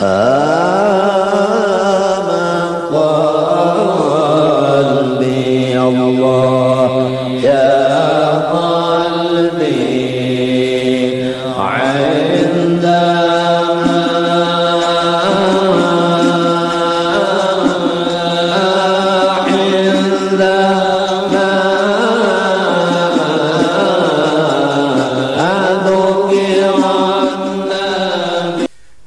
قلبي الله يا قلبي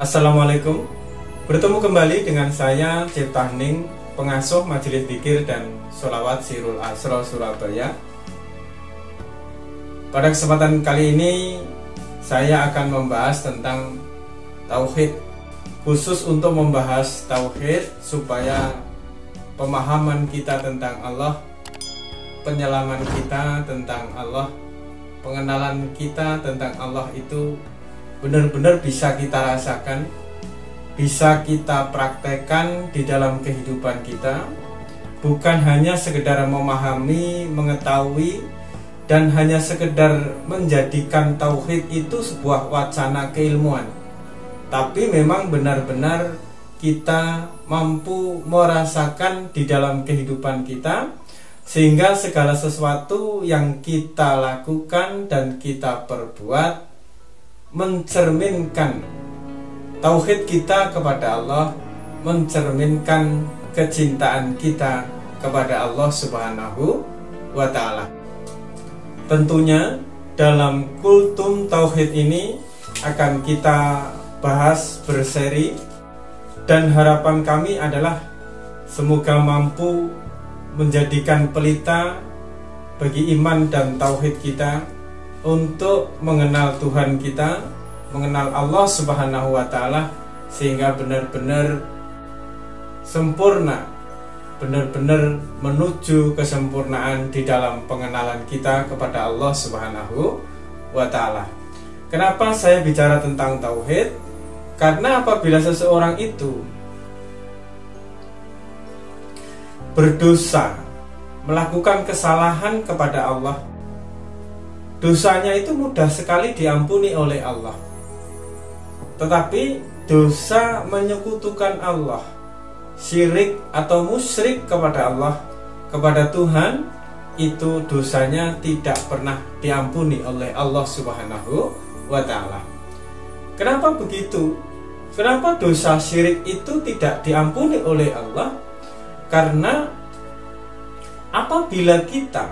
Assalamualaikum. Bertemu kembali dengan saya Cipta Hening, pengasuh Majelis Dzikir dan Sholawat Sirul Asro Surabaya. Pada kesempatan kali ini saya akan membahas tentang tauhid, khusus untuk membahas tauhid supaya pemahaman kita tentang Allah, penyelaman kita tentang Allah, pengenalan kita tentang Allah itu benar-benar bisa kita rasakan, bisa kita praktekkan di dalam kehidupan kita, bukan hanya sekedar memahami, mengetahui, dan hanya sekedar menjadikan tauhid itu sebuah wacana keilmuan, tapi memang benar-benar kita mampu merasakan di dalam kehidupan kita, sehingga segala sesuatu yang kita lakukan dan kita perbuat mencerminkan tauhid kita kepada Allah, mencerminkan kecintaan kita kepada Allah Subhanahu wa Ta'ala. Tentunya dalam kultum tauhid ini akan kita bahas berseri, dan harapan kami adalah semoga mampu menjadikan pelita bagi iman dan tauhid kita untuk mengenal Tuhan kita, mengenal Allah Subhanahu wa Ta'ala, sehingga benar-benar sempurna, benar-benar menuju kesempurnaan di dalam pengenalan kita kepada Allah Subhanahu wa Ta'ala. Kenapa saya bicara tentang tauhid? Karena apabila seseorang itu berdosa, melakukan kesalahan kepada Allah, dosanya itu mudah sekali diampuni oleh Allah. Tetapi dosa menyekutukan Allah, syirik atau musyrik kepada Allah, kepada Tuhan, itu dosanya tidak pernah diampuni oleh Allah Subhanahu wa Ta'ala. Kenapa begitu? Kenapa dosa syirik itu tidak diampuni oleh Allah? Karena apabila kita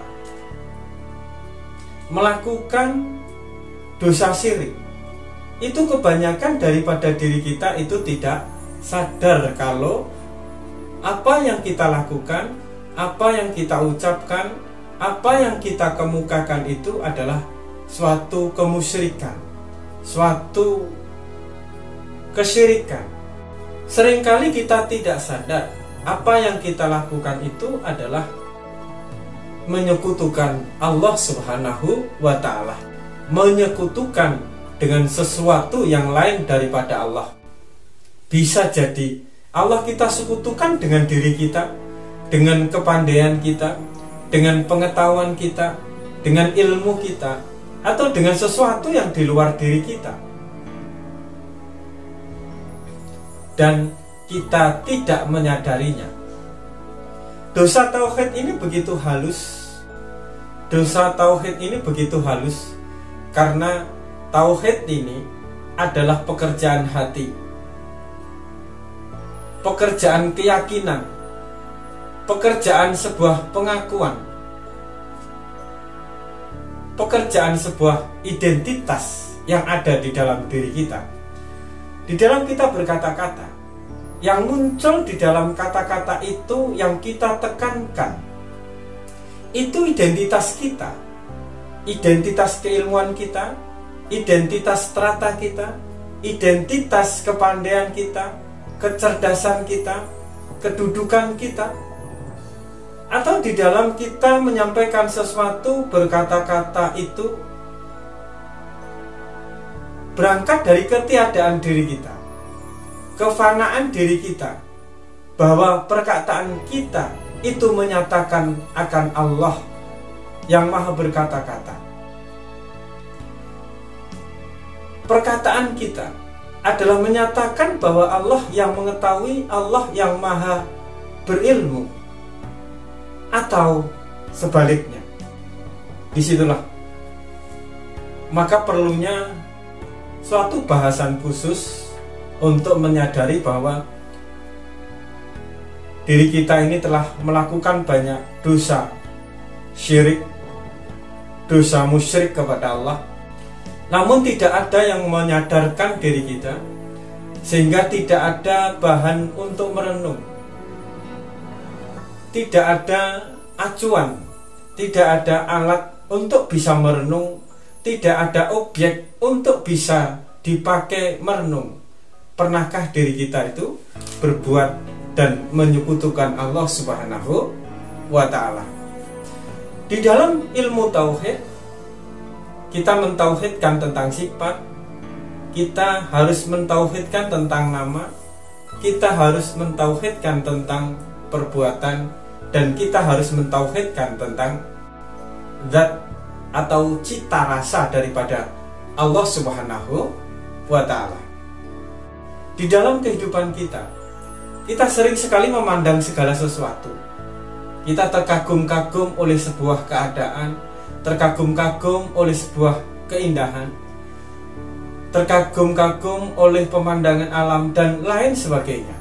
melakukan dosa syirik, itu kebanyakan daripada diri kita itu tidak sadar kalau apa yang kita lakukan, apa yang kita ucapkan, apa yang kita kemukakan itu adalah suatu kemusyrikan, suatu kesyirikan. Seringkali kita tidak sadar apa yang kita lakukan itu adalah menyekutukan Allah Subhanahu wa Ta'ala, menyekutukan dengan sesuatu yang lain daripada Allah. Bisa jadi Allah kita sekutukan dengan diri kita, dengan kepandaian kita, dengan pengetahuan kita, dengan ilmu kita, atau dengan sesuatu yang di luar diri kita, dan kita tidak menyadarinya. Dosa tauhid ini begitu halus. Dosa tauhid ini begitu halus karena tauhid ini adalah pekerjaan hati, pekerjaan keyakinan, pekerjaan sebuah pengakuan, pekerjaan sebuah identitas yang ada di dalam diri kita. Di dalam kita berkata-kata, yang muncul di dalam kata-kata itu yang kita tekankan, itu identitas kita, identitas keilmuan kita, identitas strata kita, identitas kepandaian kita, kecerdasan kita, kedudukan kita. Atau di dalam kita menyampaikan sesuatu, berkata-kata itu berangkat dari ketiadaan diri kita, kefanaan diri kita, bahwa perkataan kita itu menyatakan akan Allah yang maha berkata-kata. Perkataan kita adalah menyatakan bahwa Allah yang mengetahui, Allah yang maha berilmu, atau sebaliknya. Disitulah maka perlunya suatu bahasan khusus untuk menyadari bahwa diri kita ini telah melakukan banyak dosa syirik, dosa musyrik kepada Allah. Namun tidak ada yang menyadarkan diri kita, sehingga tidak ada bahan untuk merenung, tidak ada acuan, tidak ada alat untuk bisa merenung, tidak ada objek untuk bisa dipakai merenung. Pernahkah diri kita itu berbuat dan menyekutukan Allah Subhanahu wa Ta'ala? Di dalam ilmu tauhid, kita mentauhidkan tentang sifat, kita harus mentauhidkan tentang nama, kita harus mentauhidkan tentang perbuatan, dan kita harus mentauhidkan tentang zat atau cita rasa daripada Allah Subhanahu wa Ta'ala. Di dalam kehidupan kita, kita sering sekali memandang segala sesuatu. Kita terkagum-kagum oleh sebuah keadaan, terkagum-kagum oleh sebuah keindahan, terkagum-kagum oleh pemandangan alam dan lain sebagainya.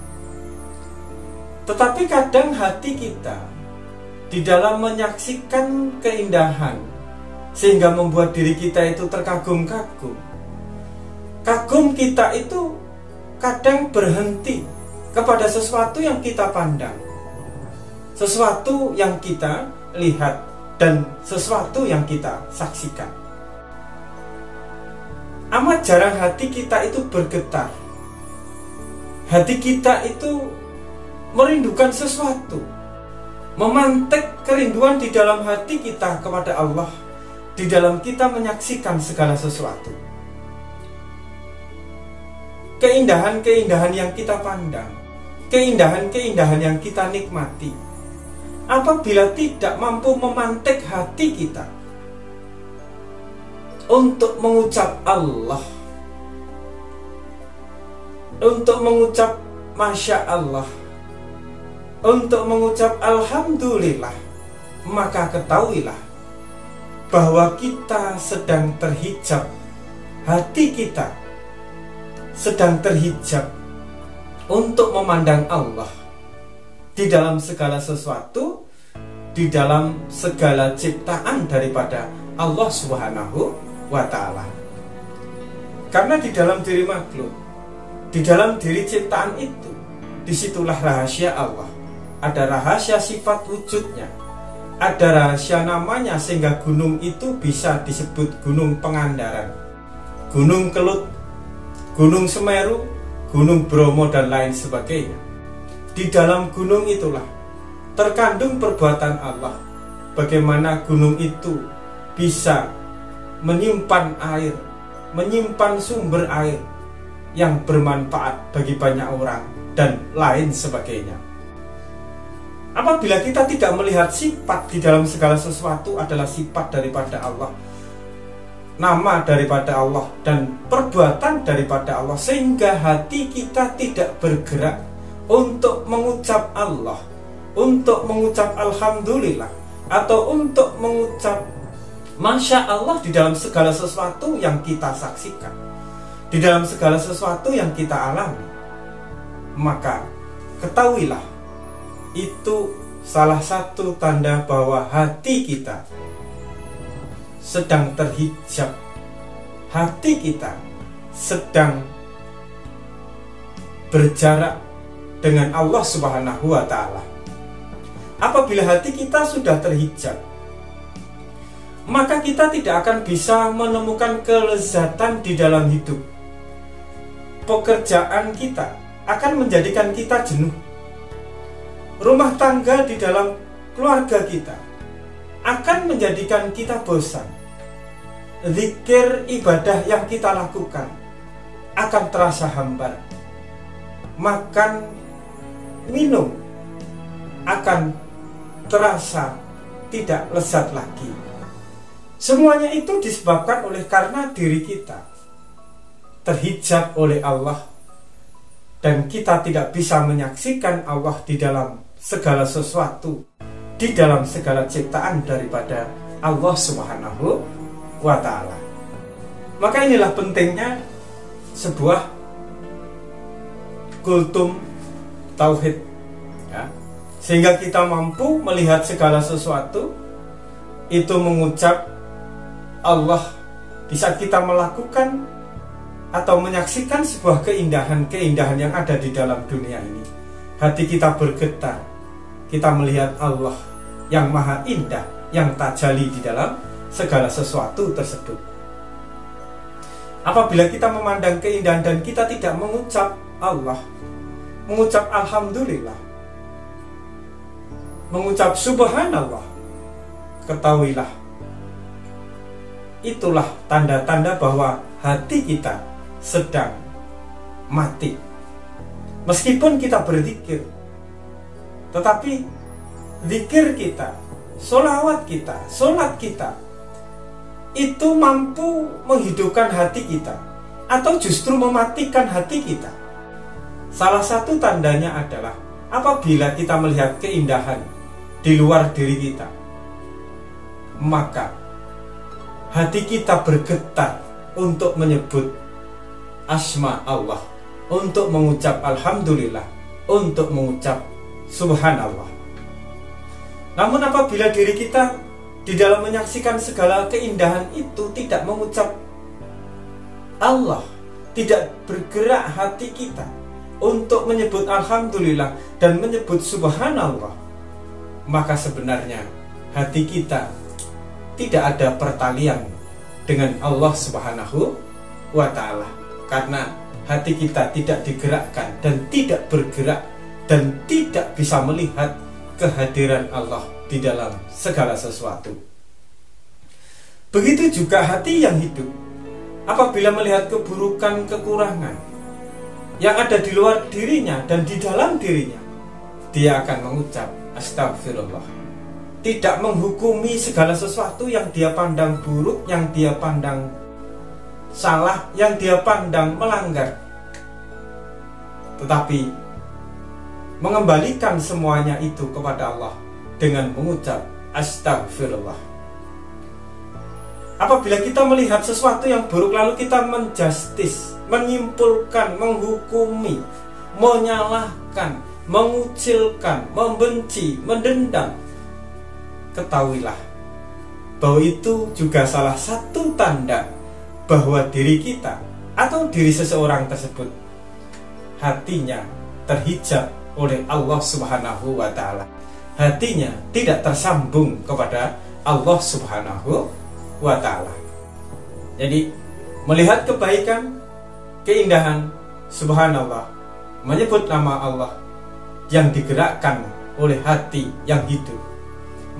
Tetapi kadang hati kita di dalam menyaksikan keindahan sehingga membuat diri kita itu terkagum-kagum. Kagum kita itu kadang berhenti kepada sesuatu yang kita pandang, sesuatu yang kita lihat, dan sesuatu yang kita saksikan. Amat jarang hati kita itu bergetar. Hati kita itu merindukan sesuatu, memantik kerinduan di dalam hati kita kepada Allah, di dalam kita menyaksikan segala sesuatu. Keindahan-keindahan yang kita pandang, keindahan-keindahan yang kita nikmati, apabila tidak mampu memantik hati kita untuk mengucap Allah, untuk mengucap Masya Allah, untuk mengucap Alhamdulillah, maka ketahuilah bahwa kita sedang terhijab, hati kita sedang terhijab untuk memandang Allah di dalam segala sesuatu, di dalam segala ciptaan daripada Allah Subhanahu wa Ta'ala. Karena di dalam diri makhluk, di dalam diri ciptaan itu, disitulah rahasia Allah. Ada rahasia sifat wujudnya, ada rahasia namanya, sehingga gunung itu bisa disebut Gunung Pangandaran, Gunung Kelut, Gunung Semeru, Gunung Bromo, dan lain sebagainya. Di dalam gunung itulah terkandung perbuatan Allah. Bagaimana gunung itu bisa menyimpan air, menyimpan sumber air yang bermanfaat bagi banyak orang, dan lain sebagainya. Apabila kita tidak melihat sifat di dalam segala sesuatu adalah sifat daripada Allah, nama daripada Allah, dan perbuatan daripada Allah, sehingga hati kita tidak bergerak untuk mengucap Allah, untuk mengucap Alhamdulillah, atau untuk mengucap Masya Allah di dalam segala sesuatu yang kita saksikan, di dalam segala sesuatu yang kita alami, maka ketahuilah itu salah satu tanda bahwa hati kita sedang terhijab, hati kita sedang berjarak dengan Allah Subhanahu wa Ta'ala. Apabila hati kita sudah terhijab, maka kita tidak akan bisa menemukan kelezatan di dalam hidup. Pekerjaan kita akan menjadikan kita jenuh. Rumah tangga di dalam keluarga kita akan menjadikan kita bosan. Zikir ibadah yang kita lakukan akan terasa hambar. Makan minum akan terasa tidak lezat lagi. Semuanya itu disebabkan oleh karena diri kita terhijab oleh Allah dan kita tidak bisa menyaksikan Allah di dalam segala sesuatu, di dalam segala ciptaan daripada Allah Subhanahu wa Ta'ala. Maka inilah pentingnya sebuah kultum tauhid, ya, sehingga kita mampu melihat segala sesuatu itu mengucap Allah di saat kita melakukan atau menyaksikan sebuah keindahan-keindahan yang ada di dalam dunia ini. Hati kita bergetar, kita melihat Allah yang maha indah, yang tajali di dalam segala sesuatu tersebut. Apabila kita memandang keindahan dan kita tidak mengucap Allah, mengucap Alhamdulillah, mengucap Subhanallah, ketahuilah itulah tanda-tanda bahwa hati kita sedang mati. Meskipun kita berzikir, tetapi zikir kita, sholawat kita, sholat kita itu mampu menghidupkan hati kita atau justru mematikan hati kita. Salah satu tandanya adalah apabila kita melihat keindahan di luar diri kita, maka hati kita bergetar untuk menyebut asma Allah, untuk mengucap Alhamdulillah, untuk mengucap Subhanallah. Namun apabila diri kita di dalam menyaksikan segala keindahan itu tidak mengucap Allah, tidak bergerak hati kita untuk menyebut Alhamdulillah dan menyebut Subhanallah, maka sebenarnya hati kita tidak ada pertalian dengan Allah Subhanahu wa Ta'ala, karena hati kita tidak digerakkan dan tidak bergerak dan tidak bisa melihat kehadiran Allah di dalam segala sesuatu. Begitu juga hati yang hidup, apabila melihat keburukan, kekurangan yang ada di luar dirinya dan di dalam dirinya, dia akan mengucap astagfirullah, tidak menghukumi segala sesuatu yang dia pandang buruk, yang dia pandang salah, yang dia pandang melanggar, tetapi mengembalikan semuanya itu kepada Allah dengan mengucap astagfirullah. Apabila kita melihat sesuatu yang buruk lalu kita menjustis, menyimpulkan, menghukumi, menyalahkan, mengucilkan, membenci, mendendam, ketahuilah bahwa itu juga salah satu tanda bahwa diri kita atau diri seseorang tersebut hatinya terhijab oleh Allah Subhanahu wa Ta'ala. Hatinya tidak tersambung kepada Allah Subhanahu wa Ta'ala. Jadi melihat kebaikan, keindahan, subhanallah, menyebut nama Allah yang digerakkan oleh hati yang hidup.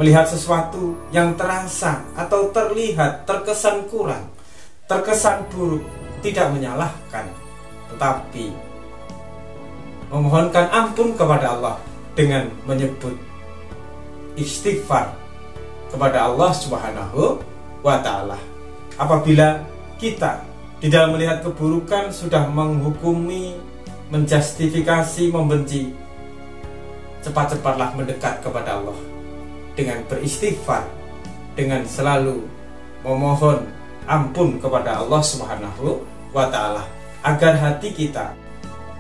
Melihat sesuatu yang terasa atau terlihat terkesan kurang, terkesan buruk, tidak menyalahkan, tetapi memohonkan ampun kepada Allah dengan menyebut istighfar kepada Allah Subhanahu wa Ta'ala. Apabila kita di dalam melihat keburukan sudah menghukumi, menjustifikasi, membenci, cepat-cepatlah mendekat kepada Allah dengan beristighfar, dengan selalu memohon ampun kepada Allah Subhanahu wa Ta'ala, agar hati kita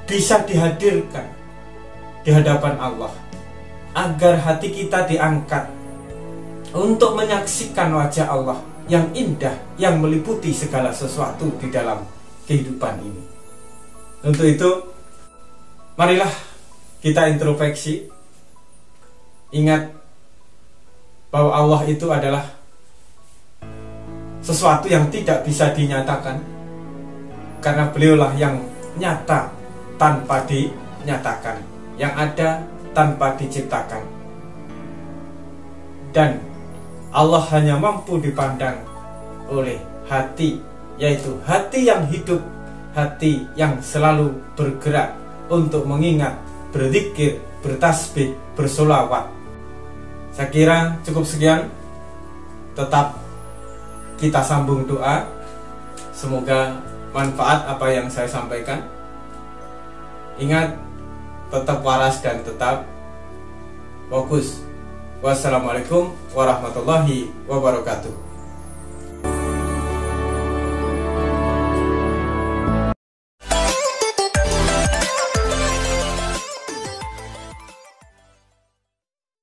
bisa dihadirkan di hadapan Allah, agar hati kita diangkat untuk menyaksikan wajah Allah yang indah, yang meliputi segala sesuatu di dalam kehidupan ini. Untuk itu, marilah kita introspeksi, ingat bahwa Allah itu adalah sesuatu yang tidak bisa dinyatakan, karena beliaulah yang nyata tanpa dinyatakan, yang ada tanpa diciptakan. Dan Allah hanya mampu dipandang oleh hati, yaitu hati yang hidup, hati yang selalu bergerak untuk mengingat, berzikir, bertasbih, bersolawat. Saya kira cukup sekian. Tetap kita sambung doa. Semoga manfaat apa yang saya sampaikan. Ingat, tetap waras dan tetap fokus. Wassalamualaikum warahmatullahi wabarakatuh.